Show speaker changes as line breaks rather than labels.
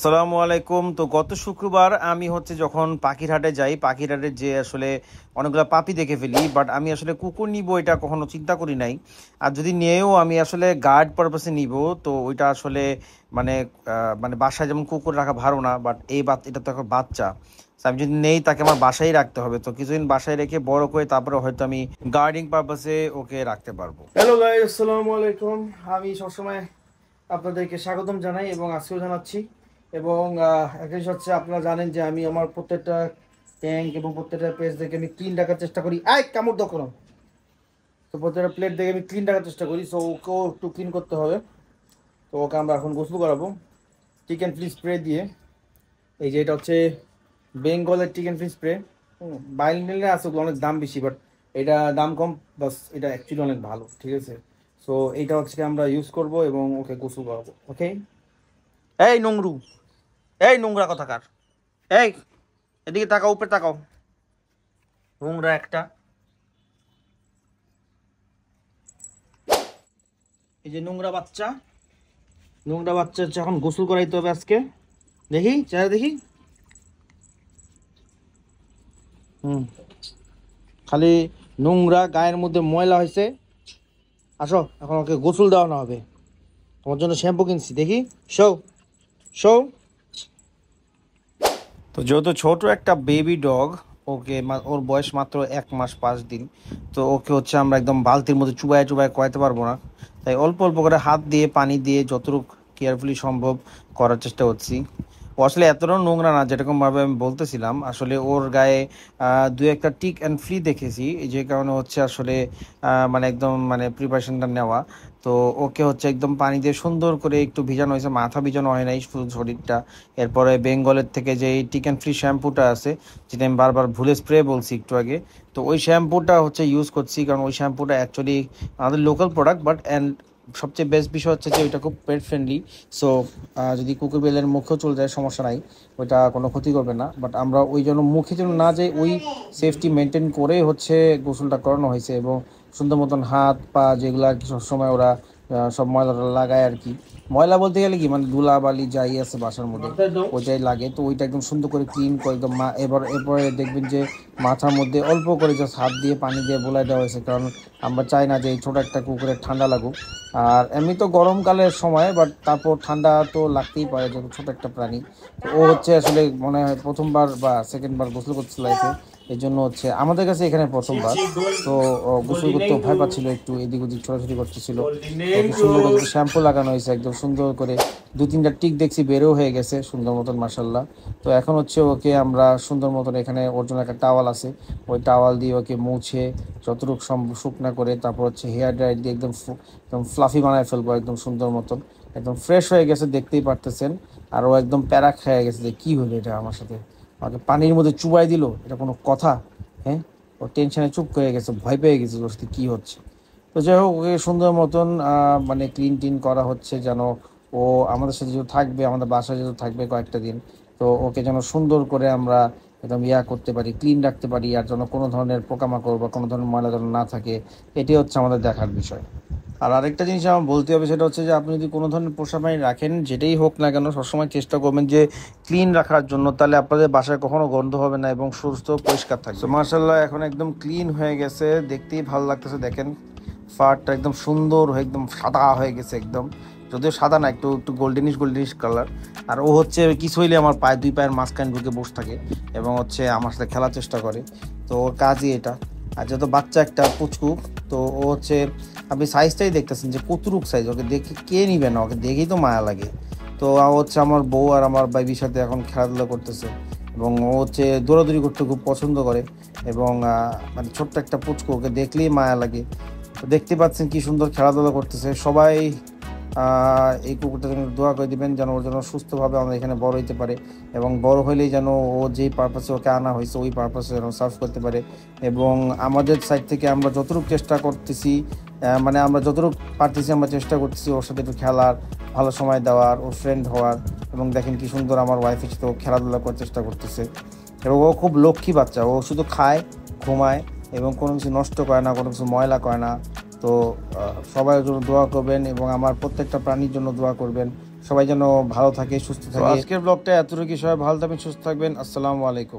আসসালামু আলাইকুম। তো গত শুক্রবার আমি যখন পাখিরহাটে যাই, পাখিরহাটে যে আসলে অনেকগুলো পাপি দেখে ফেলি, বাট আমি আসলে কুকুর নিব এটা কখনো চিন্তা করি নাই। আর যদি নিয়েও আমি আসলে গার্ড পারপাসে নিব, তো ওইটা আসলে মানে মানে বাসায় যেমন কুকুর রাখা ভালো না, বাট এটা তো এখন বাচ্চা। So আমি যদি নেই তাকে আমার বাসায় রাখতে হবে, তো কিছুদিন বাসায় রেখে বড় করে তারপরে হয়তো আমি গার্ডিং পারপাসে ওকে রাখতে পারবো।
হ্যালো গাইস, আসসালামু আলাইকুম। আমি সবসময় আপনাদেরকে স্বাগতম জানাই এবং আজকেও জানাচ্ছি। এবং একটা জিনিস হচ্ছে, আপনারা জানেন যে আমি আমার প্রত্যেকটা ট্যাঙ্ক এবং প্রত্যেকটা পেজ দেখে আমি ক্লিন রাখার চেষ্টা করি। কামড় দাও কেন? তো প্রত্যেকটা প্লেট দেখে আমি ক্লিন রাখার চেষ্টা করি। সো ওকেও একটু ক্লিন করতে হবে। তো ওকে আমরা এখন গোসল করাবো চিকেন ফ্রি স্প্রে দিয়ে। এই যে এটা হচ্ছে বেঙ্গলের চিকেন ফ্রি স্প্রে। বাইরে নিলে আছে ওগুলো অনেক দাম বেশি, বাট এটা দাম কম, বাস এটা অ্যাকচুয়ালি অনেক ভালো, ঠিক আছে। সো এইটা হচ্ছে আমরা ইউজ করব এবং ওকে গোসল করাবো। ওকে।
এই নোংরু, এই নোংরা কথাকার, এই এদিকে তাকাও, উপরে তাকাও, নোংরা একটা। এই যে নোংরা বাচ্চা, নোংরা বাচ্চা হচ্ছে এখন গোসল করাইতে হবে আজকে। দেখি চেহারা দেখি। হুম, খালি নোংরা, গায়ের মধ্যে ময়লা হয়েছে। আসো, এখন ওকে গোসল দেওয়ানো হবে। তোমার জন্য শ্যাম্পু কিনছি, দেখি। Show show. তো যেহেতু ছোট একটা বেবি ডগ, ওর বয়স মাত্র 1 মাস 5 দিন। তো ওকে আমরা একদম বালতির মধ্যে চুবায় চুবায় করাতে পারবো না, তাই অল্প অল্প করে হাত দিয়ে পানি দিয়ে যতটুকু কেয়ারফুলি সম্ভব করার চেষ্টা করছি। ও আসলে এতটাও নোংরা না যেরকম ভাবে আমি বলতেছিলাম। আসলে ওর গায়ে দু একটা টিক অ্যান্ড ফ্লি দেখেছি, যে কারণে আসলে মানে একদম মানে প্রিপারেশনটা নেওয়া। তো ওকে একদম পানি দিয়ে সুন্দর করে একটু ভিজানো হয়েছে, মাথা ভিজানো হয় নাই, শুধু শরীরটা। এরপরে বেঙ্গলের থেকে যে টিক অ্যান্ড ফ্রি শ্যাম্পুটা আছে, যেটা আমি বারবার ভুলে স্প্রে বলছি একটু আগে, তো ওই শ্যাম্পুটা ইউজ করছি, কারণ ওই শ্যাম্পুটা অ্যাকচুয়ালি আমাদের লোকাল প্রোডাক্ট, বাট সবচেয়ে বেস্ট বিষয় হচ্ছে যে ওইটা খুব পেট ফ্রেন্ডলি। সো যদি কুকুর বেলের মুখেও চলে যায় সমস্যা নাই, ওইটা কোনো ক্ষতি করবে না। বাট আমরা ওই জন্য মুখে যেন না যাই, ওই সেফটি মেনটেন করেই গোসলটা করানো হয়েছে। এবং সুন্দর মতন হাত পা যেগুলো আর কি সবসময় ওরা সব ময়লাটা লাগায় আর কি। ময়লা বলতে গেলে কি, মানে ধুলা বালি যাই আছে বাসার মধ্যে ওইটাই লাগে। তো ওইটা একদম সুন্দর করে ক্লিন করে একদম এরপরে দেখবেন যে মাথার মধ্যে অল্প করে জাস্ট হাত দিয়ে পানি দিয়ে বোলাই দেওয়া হয়েছে, কারণ আমরা চাই না যে এই ছোটো একটা কুকুরের ঠান্ডা লাগুক। আর এমনি তো গরমকালের সময়, বাট তারপর ঠান্ডা তো লাগতেই পারে, যত ছোট একটা প্রাণী। তো ও আসলে মনে হয় প্রথমবার বা সেকেন্ডবার গোসল করতে লাইফে, এই জন্য আমাদের কাছে এখানে প্রথমবার। তো গোসল করতে ভয় পাচ্ছিল, একটু এদিক ওদিক ছোটাছুটি করতেছিল। ওকে সুন্দর করে শ্যাম্পু লাগানো হয়েছে একদম সুন্দর করে, 2-3টা টিক দেখছি বেরো হয়ে গেছে সুন্দর মতন, মাসাল্লাহ। তো এখন ওকে আমরা সুন্দর মতন, এখানে ওর জন্য একটা টাওয়াল আছে, ওই টাওয়াল দিয়ে ওকে মুছে যতটুকু শুকনা করে তারপর হেয়ার ড্রায়ার দিয়ে একদম একদম ফ্লাফি বানায় ফেলবো একদম সুন্দর মতন। একদম ফ্রেশ হয়ে গেছে, দেখতেই পারতেছেন। আর ও একদম প্যারা খেয়ে গেছে যে কি হলো এটা আমার সাথে, আমাকে পানির মধ্যে চুবাই দিল, এটা কোনো কথা? হ্যাঁ, ও টেনশনে চুপ করে গেছে, ভয় পেয়ে গেছে ওর সাথে কী হচ্ছে। তো যাই হোক, ওকে সুন্দর মতন মানে ক্লিন টিন করা হচ্ছে, যেন ও আমাদের সাথে যেহেতু থাকবে, আমাদের বাসায় যেহেতু থাকবে কয়েকটা দিন, তো ওকে যেন সুন্দর করে আমরা একদম করতে পারি, ক্লিন রাখতে পারি, আর যেন কোনো ধরনের পোকামাকড় বা কোনো ধরনের ময়লা যেন না থাকে। এটি আমাদের দেখার বিষয়। আর আরেকটা জিনিস আমার বলতে হবে, সেটা হচ্ছে যে আপনি যদি কোনো ধরনের পোষা প্রাণী রাখেন, যেটাই হোক না কেন, সবসময় চেষ্টা করবেন যে ক্লিন রাখার জন্য, তাহলে আপনাদের বাসায় কখনো গন্ধ হবে না এবং সুস্থ পরিষ্কার থাকবে। মার্শাল্লাহ, এখন একদম ক্লিন হয়ে গেছে, দেখতেই ভালো লাগতেছে। দেখেন ফারটা একদম সুন্দর হয়ে একদম সাদা হয়ে গেছে একদম, যদিও সাদা না, একটু একটু গোল্ডেনিশ কালার। আর ও কিছু হইলে আমার দুই পায়ের মাঝখানে ঢুকে বসে থাকে এবং আমার সাথে খেলার চেষ্টা করে। তো ওর কাজই এটা। আর যেহেতু বাচ্চা একটা পুচকু, তো ও আপনি সাইজটাই দেখতেছেন যে কতটুক সাইজ, ওকে দেখে কে নিবে না, ওকে দেখেই তো মায়া লাগে। তো আমার বউ আর আমার বেবির সাথে এখন খেলাধুলা করতেছে, এবং ও দৌড়াদৌড়ি করতে খুব পছন্দ করে। এবং মানে ছোট্ট একটা পুচকু, ওকে দেখলেই মায়া লাগে। তো দেখতে পাচ্ছেন কি সুন্দর খেলাধুলা করতেছে। সবাই এই কুকুরটার জন্য দোয়া করে দিবেন, যেন ওর জন্য সুস্থভাবে আমরা এখানে বড় হইতে পারে, এবং বড় হইলেই যেন ও যেই পারপাসে ওকে আনা হয়েছে ওই পারপাসে যেন সার্ভ করতে পারে। এবং আমাদের সাইড থেকে আমরা যতটুকু চেষ্টা করতেছি, মানে আমরা যতটুকু পারতেছি আমরা চেষ্টা করতেছি ওর সাথে একটু খেলার, ভালো সময় দেওয়ার, ওর ফ্রেন্ড হওয়ার। এবং দেখেন কি সুন্দর আমার ওয়াইফের সাথে ও খেলাধুলা করার চেষ্টা করতেছে। এবং ও খুব লক্ষ্মী বাচ্চা, ও শুধু খায়, ঘুমায়, এবং কোনো কিছু নষ্ট করে না, কোনো কিছু ময়লা করে না। তো সবাই জন্য দোয়া করবেন এবং আমার প্রত্যেকটা প্রাণীর জন্য দোয়া করবেন, সবাই যেন ভালো থাকে, সুস্থ থাকে। আজকের ব্লগটা এতটুকু, সবাই ভালো থাকবেন, সুস্থ থাকবেন। আসসালামু আলাইকুম।